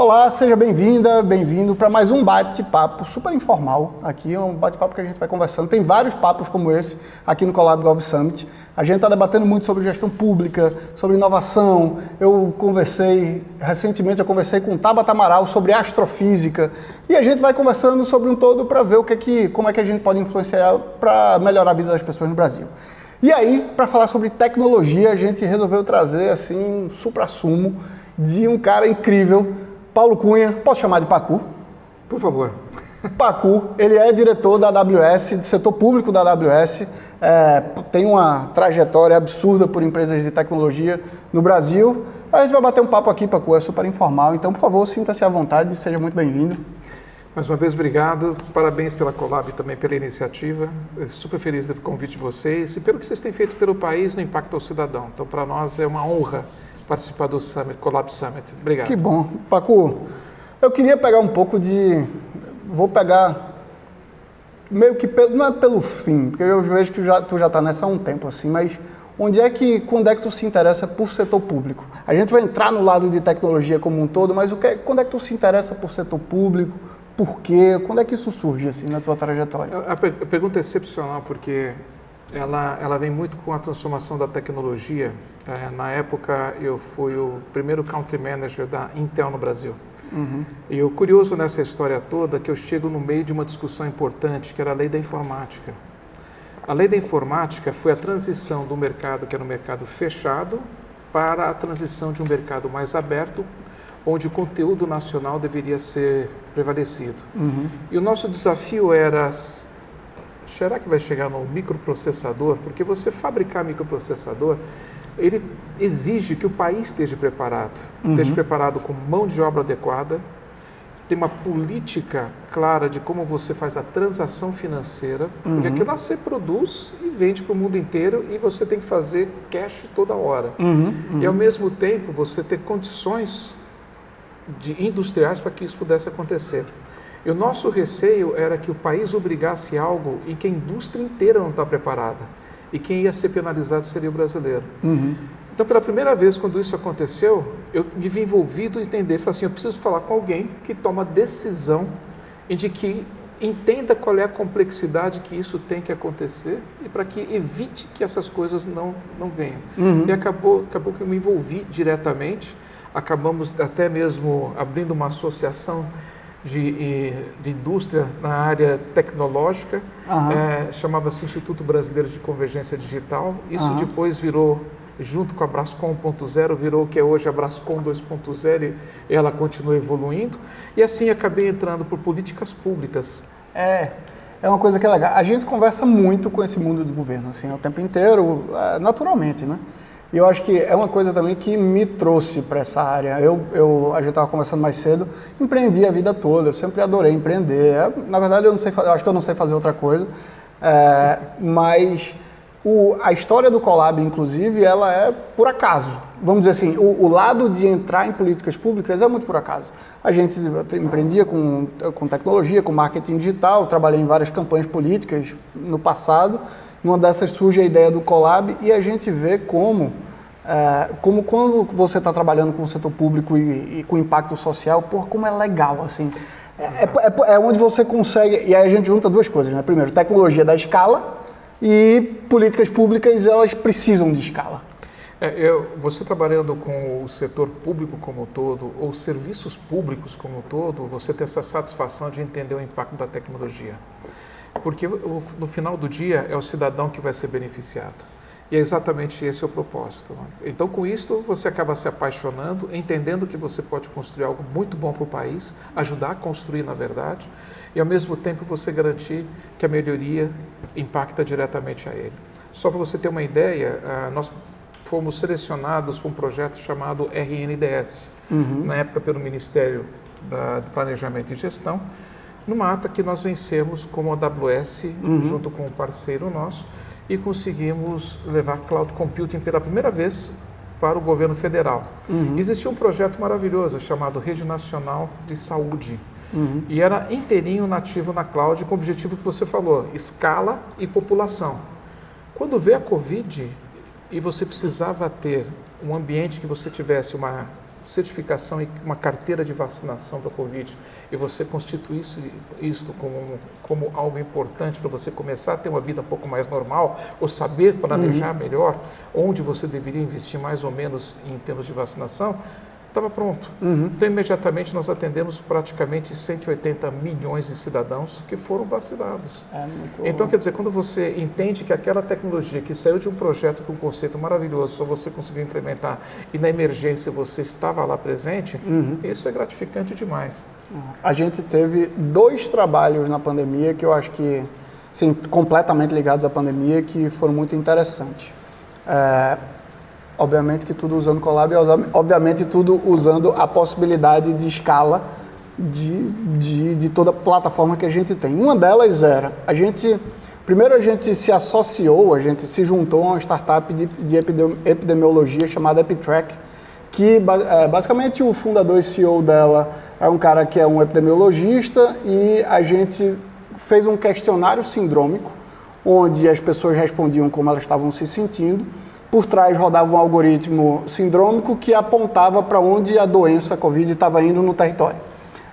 Olá, seja bem-vinda, bem-vindo para mais um bate-papo super informal. Aqui é um bate-papo que a gente vai conversando. Tem vários papos como esse aqui no Collab Gov Summit. A gente está debatendo muito sobre gestão pública, sobre inovação. Recentemente eu conversei com Tabata Amaral sobre astrofísica. E a gente vai conversando sobre um todo para ver como é que a gente pode influenciar para melhorar a vida das pessoas no Brasil. E aí, para falar sobre tecnologia, a gente resolveu trazer assim um suprassumo de um cara incrível, Paulo Cunha. Posso chamar de Pacu? Por favor. Pacu, ele é diretor da AWS, do setor público da AWS, tem uma trajetória absurda por empresas de tecnologia no Brasil. A gente vai bater um papo aqui, Pacu, é super informal, então, por favor, sinta-se à vontade e seja muito bem-vindo. Mais uma vez, obrigado. Parabéns pela Collab e também pela iniciativa. Super feliz do convite de vocês e pelo que vocês têm feito pelo país no impacto ao cidadão. Então, para nós é uma honra participar do Summit, Collab Summit. Obrigado. Que bom. Pacu, eu queria pegar um pouco de... Vou pegar meio que... Não é pelo fim, porque eu vejo que tu já está nessa há um tempo, assim, mas quando é que tu se interessa por setor público? A gente vai entrar no lado de tecnologia como um todo, mas quando é que tu se interessa por setor público? Por quê? Quando é que isso surge, assim, na tua trajetória? A pergunta é excepcional, porque ela vem muito com a transformação da tecnologia. Na época, eu fui o primeiro Country Manager da Intel no Brasil. Uhum. E o curioso nessa história toda é que eu chego no meio de uma discussão importante, que era a lei da informática. A lei da informática foi a transição do mercado, que era um mercado fechado, para a transição de um mercado mais aberto, onde o conteúdo nacional deveria ser prevalecido. Uhum. E o nosso desafio era... Será que vai chegar no microprocessador? Porque você fabricar microprocessador, ele exige que o país esteja preparado. Esteja preparado com mão de obra adequada, tem uma política clara de como você faz a transação financeira, porque aquilo lá você produz e vende para o mundo inteiro e você tem que fazer cash toda hora. E ao mesmo tempo você ter condições industriais para que isso pudesse acontecer. E o nosso receio era que o país obrigasse algo em que a indústria inteira não está preparada. E quem ia ser penalizado seria o brasileiro. Então, pela primeira vez, quando isso aconteceu, eu me vi envolvido em entender, falei assim, eu preciso falar com alguém que toma decisão e de que entenda qual é a complexidade que isso tem que acontecer e para que evite que essas coisas não venham. E acabou que eu me envolvi diretamente, acabamos até mesmo abrindo uma associação de indústria na área tecnológica, chamava-se Instituto Brasileiro de Convergência Digital. Isso depois virou, junto com a Brascom 1.0, virou o que é hoje a Brascom 2.0 e ela continua evoluindo. E assim acabei entrando por políticas públicas. É uma coisa que é legal. A gente conversa muito com esse mundo do governo, assim, o tempo inteiro, naturalmente, né? E eu acho que é uma coisa também que me trouxe para essa área. A gente estava conversando mais cedo, empreendi a vida toda, eu sempre adorei empreender. Na verdade, eu acho que eu não sei fazer outra coisa, mas a história do Collab, inclusive, ela é por acaso. Vamos dizer assim, o lado de entrar em políticas públicas é muito por acaso. A gente empreendia com tecnologia, com marketing digital, trabalhei em várias campanhas políticas no passado. Numa dessas surge a ideia do Collab e a gente vê como quando você está trabalhando com o setor público e com impacto social, como é legal, assim. É onde você consegue, e aí a gente junta duas coisas, né? Primeiro, tecnologia da escala e políticas públicas, elas precisam de escala. Você trabalhando com o setor público como um todo, ou serviços públicos como um todo, você tem essa satisfação de entender o impacto da tecnologia. Porque no final do dia é o cidadão que vai ser beneficiado. E é exatamente esse o propósito. Então, com isso, você acaba se apaixonando, entendendo que você pode construir algo muito bom para o país, ajudar a construir, na verdade, e ao mesmo tempo você garantir que a melhoria impacta diretamente a ele. Só para você ter uma ideia, nós fomos selecionados para um projeto chamado RNDS, na época pelo Ministério do Planejamento e Gestão, numa ata que nós vencemos como AWS, junto com um parceiro nosso, e conseguimos levar cloud computing pela primeira vez para o governo federal. Existia um projeto maravilhoso chamado Rede Nacional de Saúde, e era inteirinho nativo na cloud, com o objetivo que você falou, escala e população. Quando veio a Covid e você precisava ter um ambiente que você tivesse uma certificação e uma carteira de vacinação para a Covid, e você constituir isso como algo importante para você começar a ter uma vida um pouco mais normal, ou saber planejar melhor onde você deveria investir mais ou menos em termos de vacinação, estava pronto. Então, imediatamente, nós atendemos praticamente 180 milhões de cidadãos que foram vacinados. Então, quer dizer, quando você entende que aquela tecnologia que saiu de um projeto com um conceito maravilhoso, só você conseguiu implementar e na emergência você estava lá presente, isso é gratificante demais. A gente teve 2 trabalhos na pandemia que eu acho que, sim, completamente ligados à pandemia, que foram muito interessantes. Obviamente que tudo usando Colab, obviamente tudo usando a possibilidade de escala de toda a plataforma que a gente tem. Uma delas era, primeiro a gente se associou, a gente se juntou a uma startup de epidemiologia chamada EpiTrack, que basicamente o fundador e CEO dela é um cara que é um epidemiologista, e a gente fez um questionário sindrômico, onde as pessoas respondiam como elas estavam se sentindo. Por trás rodava um algoritmo sindrômico que apontava para onde a doença Covid estava indo no território.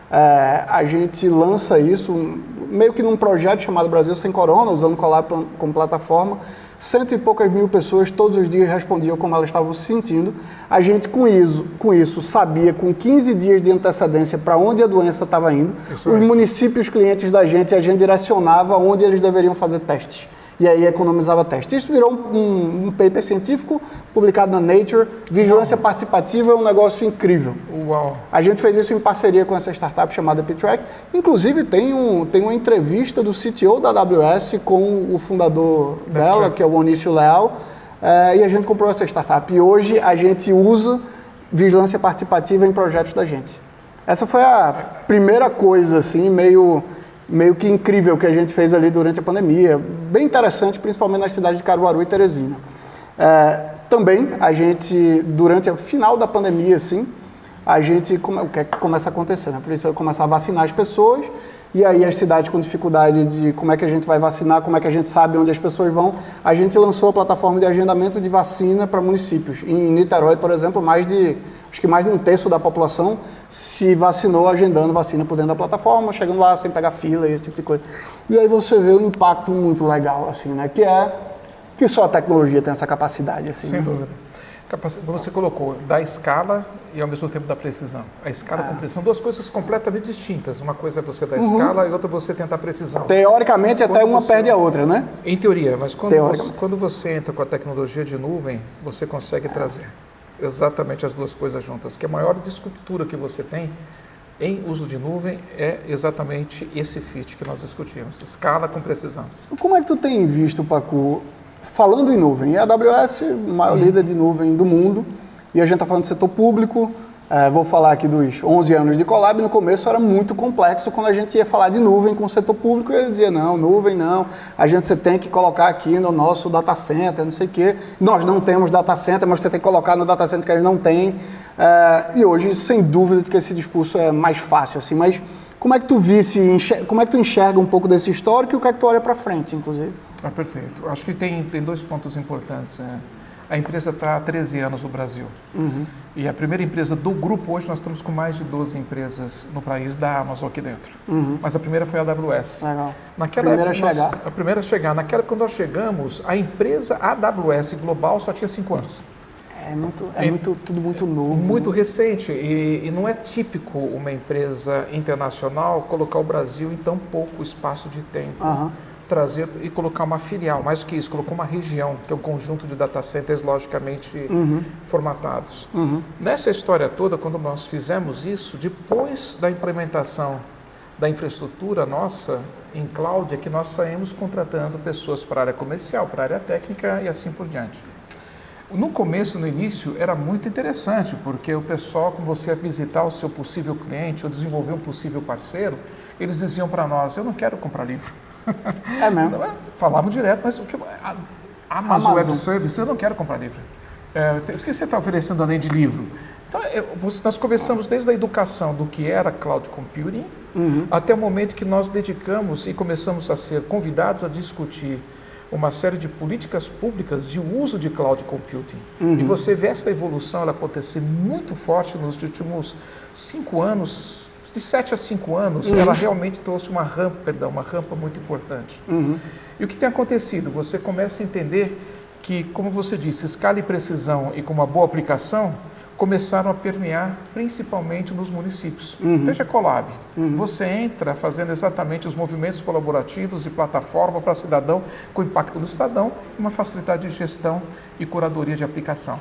A gente lança isso meio que num projeto chamado Brasil Sem Corona, usando o Colab como plataforma. 100 e poucas mil pessoas todos os dias respondiam como elas estavam se sentindo. A gente, com isso sabia com 15 dias de antecedência para onde a doença estava indo. Os municípios clientes da gente, a gente direcionava onde eles deveriam fazer testes. E aí economizava testes. Isso virou um paper científico publicado na Nature. Vigilância participativa é um negócio incrível. Uau. A gente fez isso em parceria com essa startup chamada EpiTrack. Inclusive, tem uma entrevista do CTO da AWS com o fundador dela, que é o Onício Leal, e a gente comprou essa startup. E hoje a gente usa vigilância participativa em projetos da gente. Essa foi a primeira coisa, assim, meio que incrível que a gente fez ali durante a pandemia. Bem interessante, principalmente nas cidades de Caruaru e Teresina. Também, a gente, durante o final da pandemia, assim, o que é que começa a acontecer? Né? Precisa começar a vacinar as pessoas, e aí as cidades com dificuldade de como é que a gente vai vacinar, como é que a gente sabe onde as pessoas vão, a gente lançou a plataforma de agendamento de vacina para municípios. Em Niterói, por exemplo, acho que mais de 1/3 da população se vacinou agendando vacina por dentro da plataforma, chegando lá sem pegar fila e esse tipo de coisa. E aí você vê um impacto muito legal, assim, né? Que só a tecnologia tem essa capacidade, assim. Sem dúvida. Você colocou da escala e ao mesmo tempo da precisão. A escala com precisão, 2 coisas completamente distintas. Uma coisa é você dar escala e outra é você tentar precisão. Teoricamente, até uma perde a outra, né? Em teoria, mas quando você entra com a tecnologia de nuvem, você consegue trazer exatamente as 2 coisas juntas. Que a maior disruptura que você tem em uso de nuvem é exatamente esse fit que nós discutimos, escala com precisão. Como é que tu tem visto, Pacu, falando em nuvem? A AWS, o maior líder de nuvem do mundo, e a gente está falando do setor público. Vou falar aqui dos 11 anos de Colab. No começo era muito complexo quando a gente ia falar de nuvem com o setor público, e ele dizia, não, nuvem não, você tem que colocar aqui no nosso data center, não sei o quê. Nós não temos data center, mas você tem que colocar no data center que a gente não tem. E hoje, sem dúvida, que esse discurso é mais fácil, assim, mas como é que como é que tu enxerga um pouco desse histórico e o que é que tu olha para frente, inclusive? Perfeito. Acho que tem 2 pontos importantes. A empresa está há 13 anos no Brasil. E a primeira empresa do grupo, hoje nós estamos com mais de 12 empresas no país da Amazon aqui dentro. Mas a primeira foi a AWS. Legal. A primeira a chegar. Naquela, quando nós chegamos, a empresa AWS Global só tinha 5 anos. Tudo muito novo. Muito recente. E não é típico uma empresa internacional colocar o Brasil em tão pouco espaço de tempo. Trazer e colocar uma filial, mais do que isso, colocou uma região, que é um conjunto de data centers logicamente formatados. Nessa história toda, quando nós fizemos isso, depois da implementação da infraestrutura nossa em cloud, é que nós saímos contratando pessoas para a área comercial, para a área técnica e assim por diante. No começo, no início, era muito interessante, porque o pessoal, quando você ia visitar o seu possível cliente ou desenvolver um possível parceiro, eles diziam para nós, eu não quero comprar livro. É mesmo? Falavam direto, mas a Amazon Web Service, eu não quero comprar livro. O que você está oferecendo além de livro? Então, nós começamos desde a educação do que era cloud computing, até o momento que nós dedicamos e começamos a ser convidados a discutir uma série de políticas públicas de uso de cloud computing. E você vê essa evolução ela acontecer muito forte nos últimos 5 anos, de 7 a 5 anos, ela realmente trouxe uma rampa muito importante. E o que tem acontecido? Você começa a entender que, como você disse, escala e precisão e com uma boa aplicação, começaram a permear principalmente nos municípios. Veja a Colab. Você entra fazendo exatamente os movimentos colaborativos de plataforma para cidadão, com impacto no cidadão, uma facilidade de gestão e curadoria de aplicação.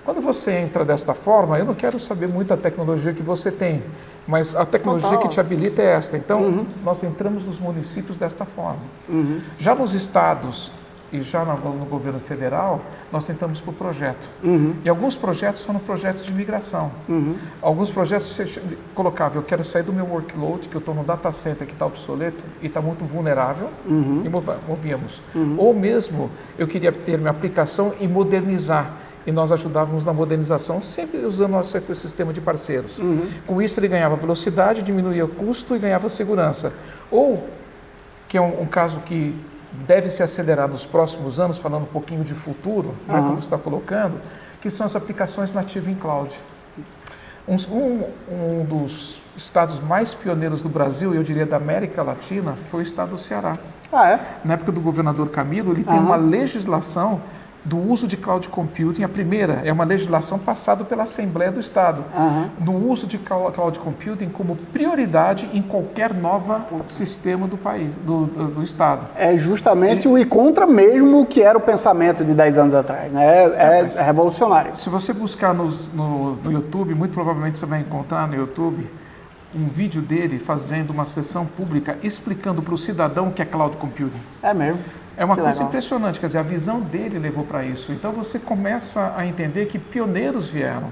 Quando você entra desta forma, eu não quero saber muito a tecnologia que você tem, mas a tecnologia que te habilita é esta. Então, nós entramos nos municípios desta forma. Já nos estados e já no governo federal, nós tentamos por projeto. E alguns projetos foram projetos de migração. Alguns projetos você colocava, eu quero sair do meu workload, que eu estou no data center que está obsoleto e está muito vulnerável, e movíamos. Ou mesmo, eu queria ter minha aplicação e modernizar. E nós ajudávamos na modernização, sempre usando o nosso ecossistema de parceiros. Com isso, ele ganhava velocidade, diminuía o custo e ganhava segurança. Ou, que é um caso que deve se acelerar nos próximos anos, falando um pouquinho de futuro, como você está colocando, que são as aplicações nativas em cloud. Um dos estados mais pioneiros do Brasil, eu diria da América Latina, foi o estado do Ceará. Na época do governador Camilo, ele tem uma legislação do uso de cloud computing. A primeira é uma legislação passada pela Assembleia do Estado, do uso de cloud computing como prioridade em qualquer novo sistema do país, do Estado. É justamente o ir contra mesmo o que era o pensamento de 10 anos atrás, né? É revolucionário. Se você buscar no YouTube, muito provavelmente você vai encontrar no YouTube um vídeo dele fazendo uma sessão pública explicando para o cidadão o que é cloud computing. É mesmo? É uma coisa impressionante, quer dizer, a visão dele levou para isso. Então você começa a entender que pioneiros vieram.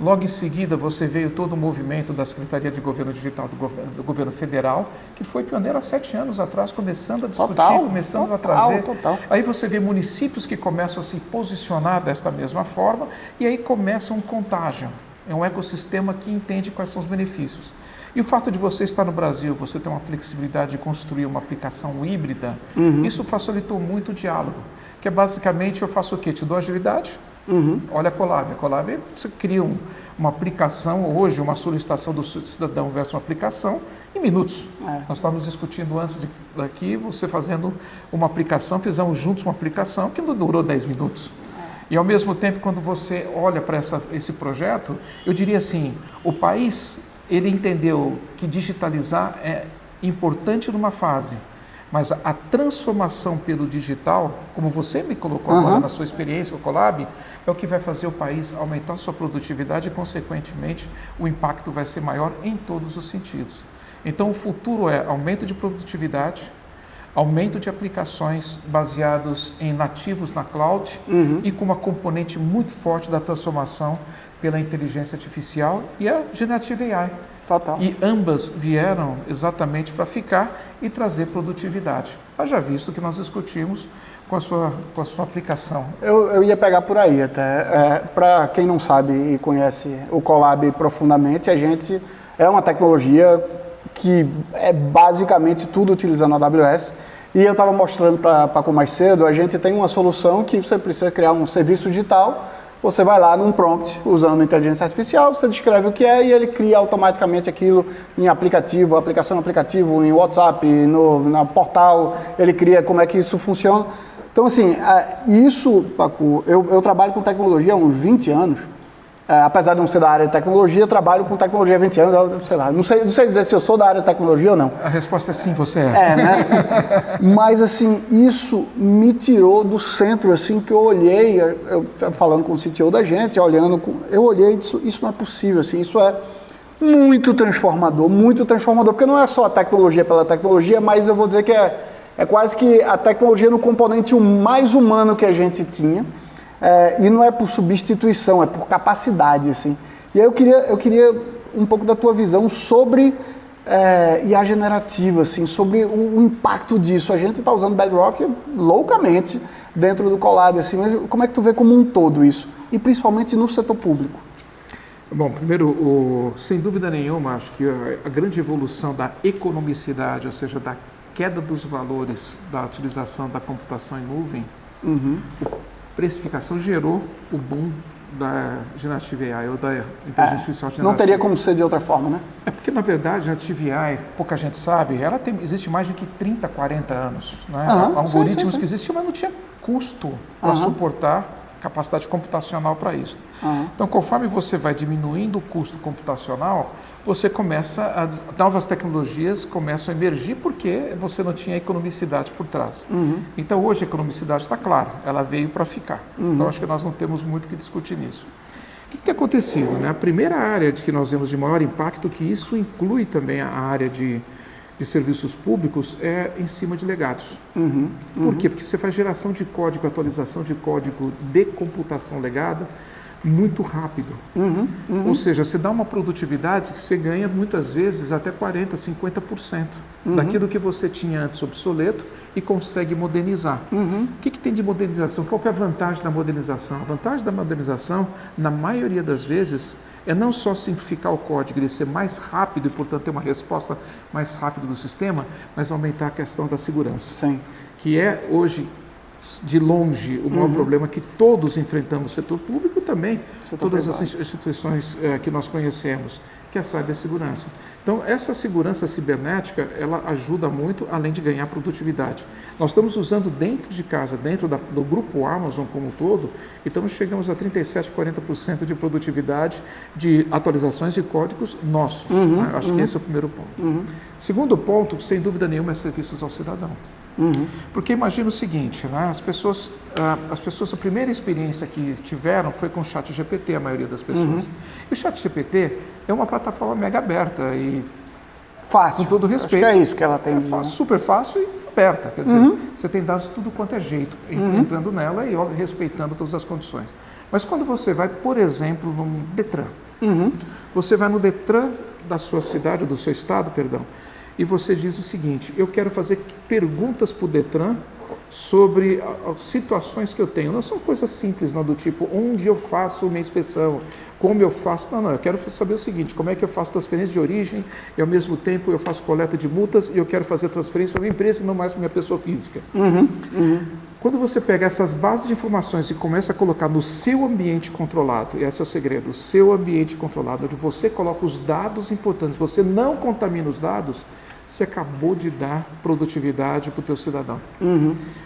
Logo em seguida você veio todo o movimento da Secretaria de Governo Digital do Governo Federal, que foi pioneiro há 7 anos atrás, começando a discutir, começando a trazer. Aí você vê municípios que começam a se posicionar desta mesma forma e aí começa um contágio. É um ecossistema que entende quais são os benefícios. E o fato de você estar no Brasil, você ter uma flexibilidade de construir uma aplicação híbrida, isso facilitou muito o diálogo. Que é basicamente, eu faço o quê? Te dou agilidade. Olha a Colab. A Colab, você cria uma aplicação, hoje, uma solicitação do cidadão versus uma aplicação, em minutos. Nós estávamos discutindo antes daqui, você fazendo uma aplicação, fizemos juntos uma aplicação que não durou 10 minutos. E ao mesmo tempo, quando você olha para esse projeto, eu diria assim, o país, ele entendeu que digitalizar é importante numa fase, mas a transformação pelo digital, como você me colocou agora na sua experiência com a Colab, é o que vai fazer o país aumentar sua produtividade e, consequentemente, o impacto vai ser maior em todos os sentidos. Então, o futuro é aumento de produtividade, aumento de aplicações baseados em nativos na cloud e com uma componente muito forte da transformação pela inteligência artificial e a Generative AI. E ambas vieram exatamente para ficar e trazer produtividade. Haja visto que nós discutimos com a sua aplicação. Eu ia pegar por aí até. Para quem não sabe e conhece o Colab profundamente, a gente é uma tecnologia que é basicamente tudo utilizando a AWS. E eu estava mostrando para Paco mais cedo, a gente tem uma solução que você precisa criar um serviço digital. Você vai lá num prompt, usando inteligência artificial, você descreve o que é e ele cria automaticamente aquilo em aplicativo, aplicação no aplicativo, em WhatsApp, no portal, ele cria como é que isso funciona. Então, assim, isso, Paco, eu trabalho com tecnologia há uns 20 anos, apesar de não ser da área de tecnologia, eu trabalho com tecnologia há 20 anos, sei lá, não sei dizer se eu sou da área de tecnologia ou não. A resposta é sim, você é. Né? Mas, assim, isso me tirou do centro, assim, que eu olhei, eu falando com o CTO da gente, eu olhei e disse, isso não é possível, assim, isso é muito transformador, porque não é só a tecnologia pela tecnologia, mas eu vou dizer que é quase que a tecnologia no componente mais humano que a gente tinha. E não é por substituição, é por capacidade, assim. E aí eu queria um pouco da tua visão sobre IA generativa, assim, sobre o impacto disso. A gente está usando Bedrock loucamente dentro do Colab, assim, mas como é que tu vê como um todo isso? E principalmente no setor público? Bom, primeiro, sem dúvida nenhuma, acho que a grande evolução da economicidade, ou seja, da queda dos valores da utilização da computação em nuvem, a precificação gerou o boom da Generative AI ou da inteligência artificial generativa. Não teria como ser de outra forma, né? É porque, na verdade, a Generative AI, pouca gente sabe, existe mais de que 30, 40 anos. Né? Algoritmos que existiam, mas não tinha custo para suportar capacidade computacional para isso. Então, conforme você vai diminuindo o custo computacional, você novas tecnologias começam a emergir porque você não tinha economicidade por trás. Então, hoje a economicidade está clara, ela veio para ficar. Então, acho que nós não temos muito o que discutir nisso. O que tem acontecido? Né? A primeira área que nós vemos de maior impacto, que isso inclui também a área de serviços públicos, é em cima de legados. Por quê? Porque você faz geração de código, atualização de código de computação legada, muito rápido. Ou seja, você dá uma produtividade que você ganha muitas vezes até 40%, 50% daquilo que você tinha antes obsoleto e consegue modernizar. O que tem de modernização? Qual que é a vantagem da modernização? A vantagem da modernização, na maioria das vezes, é não só simplificar o código, ele ser mais rápido e, portanto, ter uma resposta mais rápida do sistema, mas aumentar a questão da segurança. Sim. Que é, hoje, de longe, o maior problema que todos enfrentamos no setor público também, todas as instituições que nós conhecemos, que é a cibersegurança. Então, essa segurança cibernética, ela ajuda muito, além de ganhar produtividade. Nós estamos usando dentro de casa, dentro do grupo Amazon como um todo, então chegamos a 37%, 40% de produtividade de atualizações de códigos nossos. Né? Acho que esse é o primeiro ponto. Segundo ponto, sem dúvida nenhuma, é serviços ao cidadão. Porque imagina o seguinte, né? As pessoas, a primeira experiência que tiveram foi com o ChatGPT, a maioria das pessoas. E o ChatGPT é uma plataforma mega aberta e fácil. Com todo respeito. Acho que é isso que ela tem. Super fácil e aberta. Quer dizer, você tem dados de tudo quanto é jeito, entrando nela e respeitando todas as condições. Mas quando você vai, por exemplo, no Detran, você vai no Detran da sua cidade, ou do seu estado, perdão, e você diz o seguinte: eu quero fazer perguntas para o Detran sobre as situações que eu tenho. Não são coisas simples, não, do tipo, onde eu faço minha inspeção, como eu faço. Não, eu quero saber o seguinte: como é que eu faço transferência de origem e, ao mesmo tempo, eu faço coleta de multas e eu quero fazer transferência para minha empresa e não mais para minha pessoa física. Quando você pega essas bases de informações e começa a colocar no seu ambiente controlado, e esse é o segredo, o seu ambiente controlado, onde você coloca os dados importantes, você não contamina os dados, você acabou de dar produtividade para o teu cidadão.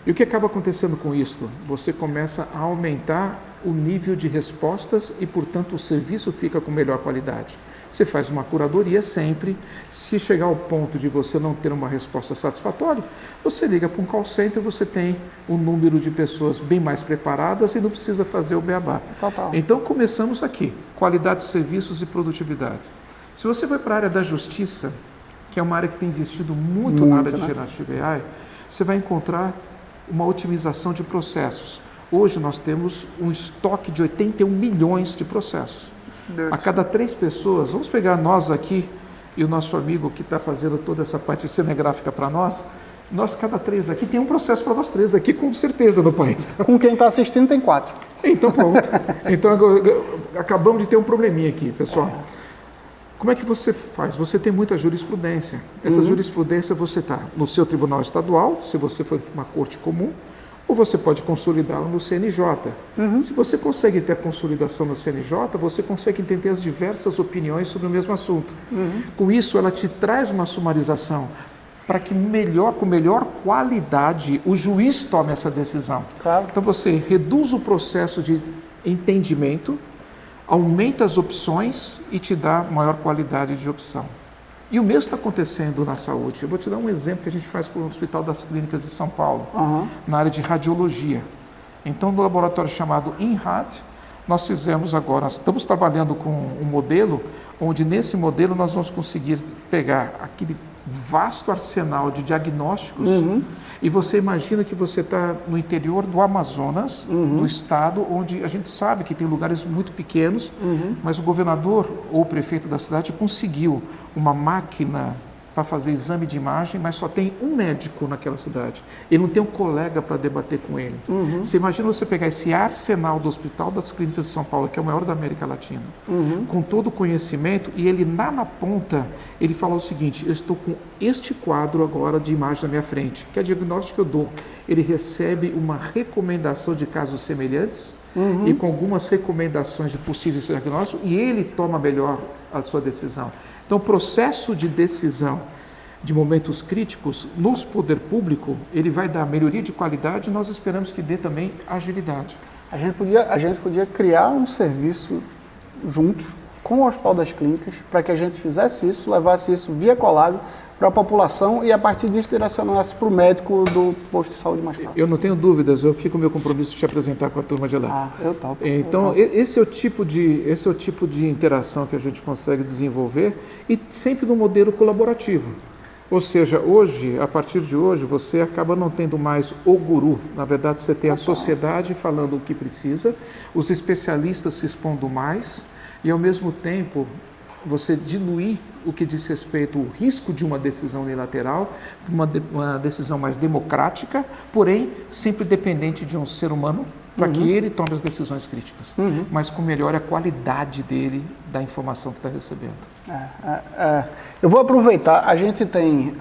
E o que acaba acontecendo com isto? Você começa a aumentar o nível de respostas e, portanto, o serviço fica com melhor qualidade. Você faz uma curadoria sempre. Se chegar ao ponto de você não ter uma resposta satisfatória, você liga para um call center, você tem um número de pessoas bem mais preparadas e não precisa fazer o beabá. Total. Então, começamos aqui, qualidade de serviços e produtividade. Se você vai para a área da justiça, que é uma área que tem investido muito na área de Generative AI, você vai encontrar uma otimização de processos. Hoje nós temos um estoque de 81 milhões de processos. A cada 3 pessoas, vamos pegar nós aqui e o nosso amigo que está fazendo toda essa parte cenográfica para nós, cada 3 aqui tem um processo para nós 3 aqui, com certeza, no país. Com quem está assistindo tem 4. Então pronto. Então acabamos de ter um probleminha aqui, pessoal. Como é que você faz? Você tem muita jurisprudência. Essa jurisprudência você está no seu tribunal estadual, se você for uma corte comum, ou você pode consolidá-la no CNJ. Se você consegue ter a consolidação no CNJ, você consegue entender as diversas opiniões sobre o mesmo assunto. Com isso, ela te traz uma sumarização para que com melhor qualidade o juiz tome essa decisão. Claro. Então você reduz o processo de entendimento, aumenta as opções e te dá maior qualidade de opção. E o mesmo está acontecendo na saúde. Eu vou te dar um exemplo que a gente faz com o Hospital das Clínicas de São Paulo, na área de radiologia. Então, no laboratório chamado InRad, nós fizemos agora, nós estamos trabalhando com um modelo, onde nesse modelo nós vamos conseguir pegar aquele vasto arsenal de diagnósticos e você imagina que você está no interior do Amazonas, no estado onde a gente sabe que tem lugares muito pequenos, mas o governador ou o prefeito da cidade conseguiu uma máquina para fazer exame de imagem, mas só tem um médico naquela cidade. Ele não tem um colega para debater com ele. Você imagina você pegar esse arsenal do Hospital das Clínicas de São Paulo, que é o maior da América Latina, com todo o conhecimento, e ele lá na ponta, ele fala o seguinte: eu estou com este quadro agora de imagem na minha frente, que é diagnóstico que eu dou. Ele recebe uma recomendação de casos semelhantes, e com algumas recomendações de possíveis diagnósticos, e ele toma melhor a sua decisão. Então, o processo de decisão de momentos críticos no poder público, ele vai dar melhoria de qualidade e nós esperamos que dê também agilidade. A gente podia criar um serviço juntos com o Hospital das Clínicas para que a gente fizesse isso, levasse isso via Colab para a população e a partir disso direcionasse para o médico do posto de saúde mais próximo. Eu não tenho dúvidas, eu fico com o meu compromisso de te apresentar com a turma de lá. Eu topo. Então, esse é o tipo de interação que a gente consegue desenvolver e sempre no modelo colaborativo. Ou seja, hoje, a partir de hoje, você acaba não tendo mais o guru. Na verdade, você tem a sociedade falando o que precisa, os especialistas se expondo mais e, ao mesmo tempo, você diluir o que diz respeito ao risco de uma decisão unilateral, uma decisão mais democrática, porém sempre dependente de um ser humano para que ele tome as decisões críticas, mas com melhor a qualidade dele, da informação que está recebendo. Eu vou aproveitar, a gente tem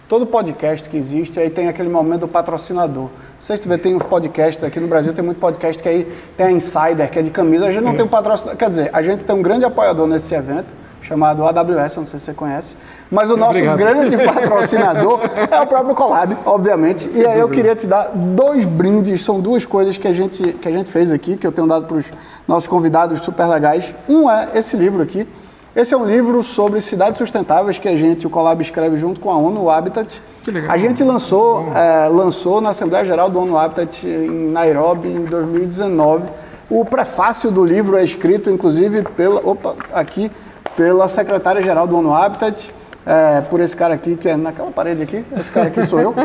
todo podcast que existe, aí tem aquele momento do patrocinador. Vocês vê, tem uns podcasts aqui no Brasil, tem muito podcast que aí tem a Insider, que é de camisa, a gente não tem um patrocinador, quer dizer, a gente tem um grande apoiador nesse evento, chamado AWS, não sei se você conhece, mas o nosso grande patrocinador é o próprio Colab, obviamente. Sem dúvida. Eu queria te dar 2 brindes, são 2 coisas que a gente fez aqui, que eu tenho dado para os nossos convidados super legais. Um é esse livro aqui. Esse é um livro sobre cidades sustentáveis que o Colab escreve junto com a ONU, o Habitat. Que legal. A gente lançou na Assembleia Geral do ONU Habitat em Nairobi, em 2019. O prefácio do livro é escrito, inclusive, pela secretária-geral do ONU Habitat, por esse cara aqui, que é naquela parede aqui, esse cara aqui sou eu,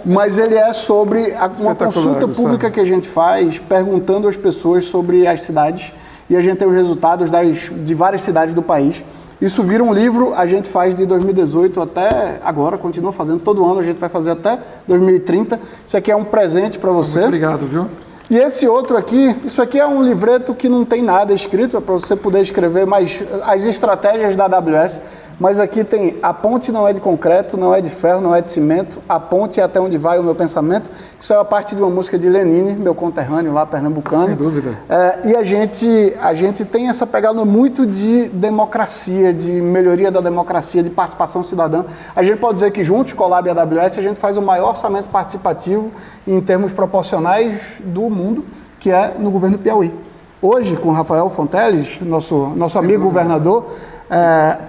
mas ele é sobre uma consulta pública que a gente faz, perguntando às pessoas sobre as cidades, e a gente tem os resultados de várias cidades do país. Isso vira um livro, a gente faz de 2018 até agora, continua fazendo todo ano, a gente vai fazer até 2030. Isso aqui é um presente para você. Muito obrigado, viu? E esse outro aqui, isso aqui é um livreto que não tem nada escrito, é para você poder escrever mais as estratégias da AWS, mas aqui tem: a ponte não é de concreto, não é de ferro, não é de cimento, a ponte é até onde vai o meu pensamento. Isso é a parte de uma música de Lenine, meu conterrâneo lá, pernambucano. Sem dúvida. E a gente tem essa pegada muito de democracia, de melhoria da democracia, de participação cidadã. A gente pode dizer que juntos, Colab e AWS, a gente faz o maior orçamento participativo em termos proporcionais do mundo, que é no governo do Piauí. Hoje, com o Rafael Fonteles, nosso amigo governador,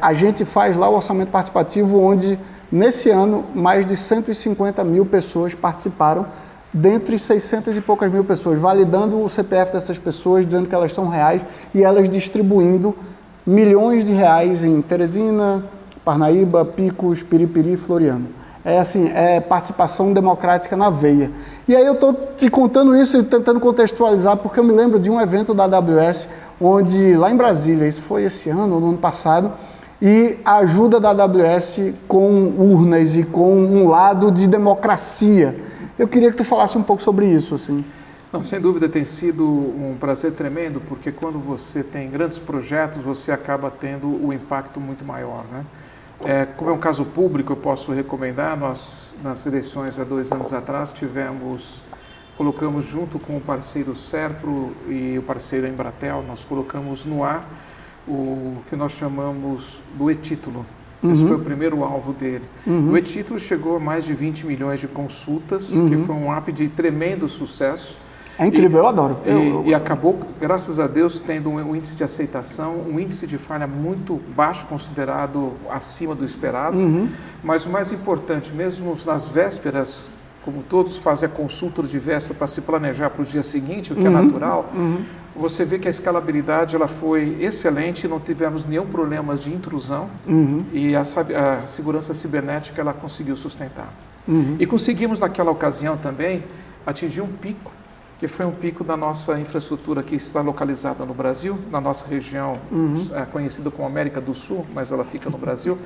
a gente faz lá o orçamento participativo, onde, nesse ano, mais de 150 mil pessoas participaram, dentre 600 e poucas mil pessoas, validando o CPF dessas pessoas, dizendo que elas são reais, e elas distribuindo milhões de reais em Teresina, Parnaíba, Picos, Piripiri e Floriano. É participação democrática na veia. E aí eu estou te contando isso e tentando contextualizar, porque eu me lembro de um evento da AWS, onde, lá em Brasília, isso foi esse ano ou no ano passado, e a ajuda da AWS com urnas e com um lado de democracia. Eu queria que tu falasse um pouco sobre isso, assim. Não, sem dúvida tem sido um prazer tremendo, porque quando você tem grandes projetos, você acaba tendo o impacto muito maior, né? Como é um caso público, eu posso recomendar, nós, nas eleições há 2 anos atrás, colocamos junto com o parceiro Serpro e o parceiro Embratel, nós colocamos no ar o que nós chamamos do e-título. Esse foi o primeiro alvo dele. O e-título chegou a mais de 20 milhões de consultas, que foi um app de tremendo sucesso. É incrível, eu adoro. E acabou, graças a Deus, tendo um índice de aceitação, um índice de falha muito baixo, considerado acima do esperado. Mas o mais importante, mesmo nas vésperas, como todos fazem a consulta de véspera para se planejar para o dia seguinte, o que é natural, você vê que a escalabilidade ela foi excelente, não tivemos nenhum problema de intrusão e a segurança cibernética ela conseguiu sustentar. E conseguimos naquela ocasião também atingir um pico que foi um pico da nossa infraestrutura que está localizada no Brasil, na nossa região conhecida como América do Sul, mas ela fica no Brasil,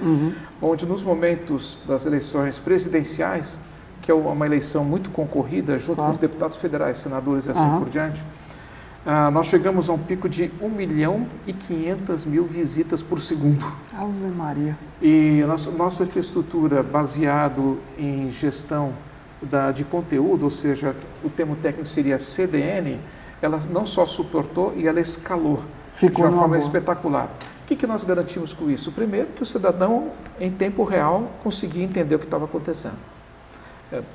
onde nos momentos das eleições presidenciais, que é uma eleição muito concorrida, junto com os deputados federais, senadores e assim por diante, nós chegamos a um pico de 1.500.000 visitas por segundo. Ave Maria. E nossa infraestrutura baseado em gestão de conteúdo, ou seja, o termo técnico seria CDN, ela não só suportou e ela escalou de uma forma espetacular. O que nós garantimos com isso? Primeiro, que o cidadão, em tempo real, conseguia entender o que estava acontecendo.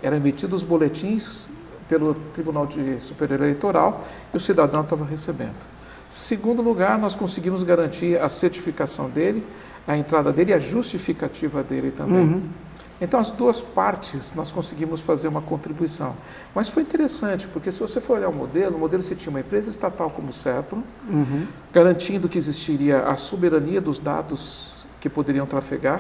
Eram emitidos boletins pelo Tribunal Superior Eleitoral e o cidadão estava recebendo. Segundo lugar, nós conseguimos garantir a certificação dele, a entrada dele e a justificativa dele também. Então, as duas partes nós conseguimos fazer uma contribuição. Mas foi interessante, porque se você for olhar o modelo você tinha uma empresa estatal como o CEPRO, garantindo que existiria a soberania dos dados que poderiam trafegar,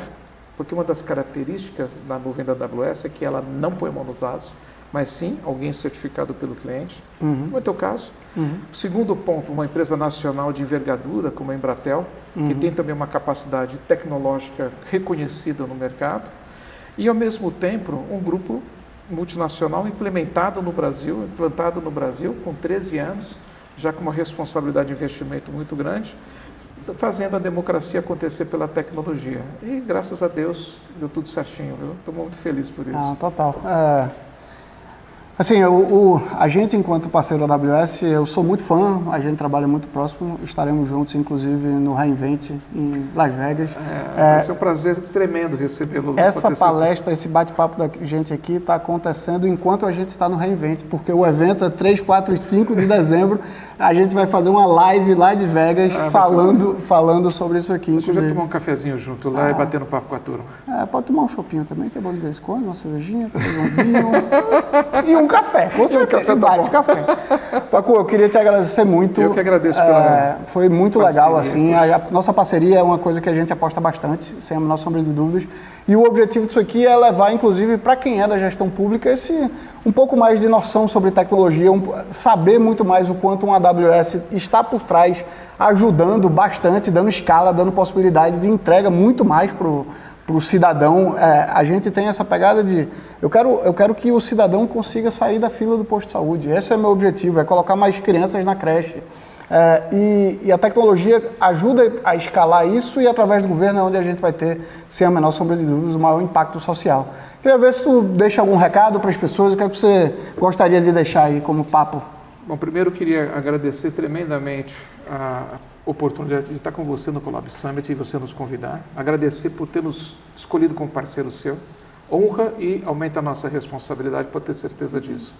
porque uma das características da nuvem da AWS é que ela não põe mão nos dados, mas sim alguém certificado pelo cliente, como é o teu caso. Segundo ponto, uma empresa nacional de envergadura, como a Embratel, que tem também uma capacidade tecnológica reconhecida no mercado, e ao mesmo tempo um grupo multinacional implantado no Brasil com 13 anos, já com uma responsabilidade de investimento muito grande, fazendo a democracia acontecer pela tecnologia. E graças a Deus deu tudo certinho, viu? Estou muito feliz por isso. Total. Assim, a gente, enquanto parceiro da AWS, eu sou muito fã, a gente trabalha muito próximo, estaremos juntos, inclusive, no reInvent, em Las Vegas. Vai ser um prazer tremendo recebê-lo. Essa palestra, esse bate-papo da gente aqui está acontecendo enquanto a gente está no reInvent, porque o evento é 3, 4 e 5 de dezembro, a gente vai fazer uma live lá de Vegas falando sobre isso aqui. Deixa eu tomar um cafezinho junto lá e bater no papo com a turma. Pode tomar um chopinho também, que é bom de vez em quando, uma cervejinha, talvez um vinho e um café, com certeza, vários cafés. Paco, eu queria te agradecer muito. Eu que agradeço pela foi muito legal, assim, a nossa parceria é uma coisa que a gente aposta bastante, sem a menor sombra de dúvidas, e o objetivo disso aqui é levar, inclusive, para quem é da gestão pública, um pouco mais de noção sobre tecnologia, saber muito mais o quanto uma AWS está por trás, ajudando bastante, dando escala, dando possibilidade de entrega muito mais para o cidadão. A gente tem essa pegada de eu quero que o cidadão consiga sair da fila do posto de saúde. Esse é o meu objetivo, é colocar mais crianças na creche. E a tecnologia ajuda a escalar isso, e através do governo é onde a gente vai ter, sem a menor sombra de dúvidas, o maior impacto social. Queria ver se tu deixa algum recado para as pessoas, o que é que você gostaria de deixar aí como papo? Bom, primeiro eu queria agradecer tremendamente a oportunidade de estar com você no Colab Summit e você nos convidar. Agradecer por ter nos escolhido como parceiro seu. Honra e aumenta a nossa responsabilidade, pode ter certeza disso.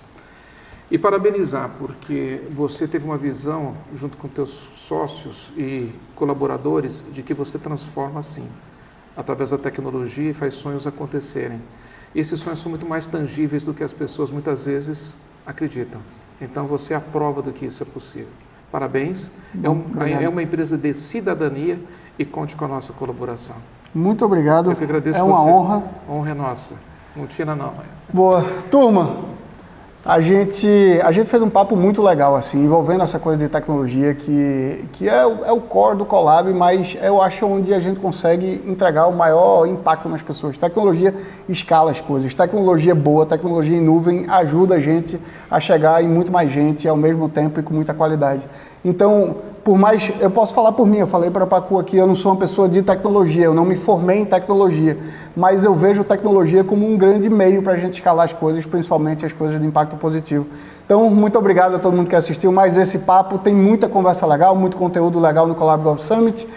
E parabenizar, porque você teve uma visão, junto com teus sócios e colaboradores, de que você transforma, sim, através da tecnologia, e faz sonhos acontecerem. E esses sonhos são muito mais tangíveis do que as pessoas muitas vezes acreditam. Então, você é a prova do que isso é possível. Parabéns. É uma empresa de cidadania e conte com a nossa colaboração. Muito obrigado. Eu que agradeço é uma você. Honra. Honra é nossa. Não tira, não. Boa. Turma, a gente fez um papo muito legal, assim, envolvendo essa coisa de tecnologia que é o core do Colab, mas eu acho onde a gente consegue entregar o maior impacto nas pessoas. Tecnologia escala as coisas, tecnologia boa, tecnologia em nuvem ajuda a gente a chegar em muito mais gente ao mesmo tempo e com muita qualidade. Então, por mais, eu posso falar por mim, eu falei para a Pacu aqui, eu não sou uma pessoa de tecnologia, eu não me formei em tecnologia, mas eu vejo tecnologia como um grande meio para a gente escalar as coisas, principalmente as coisas de impacto positivo. Então, muito obrigado a todo mundo que assistiu, mais esse papo, tem muita conversa legal, muito conteúdo legal no Colab Golf Summit,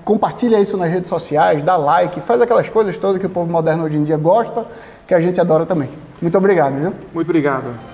compartilha isso nas redes sociais, dá like, faz aquelas coisas todas que o povo moderno hoje em dia gosta, que a gente adora também. Muito obrigado, viu? Muito obrigado.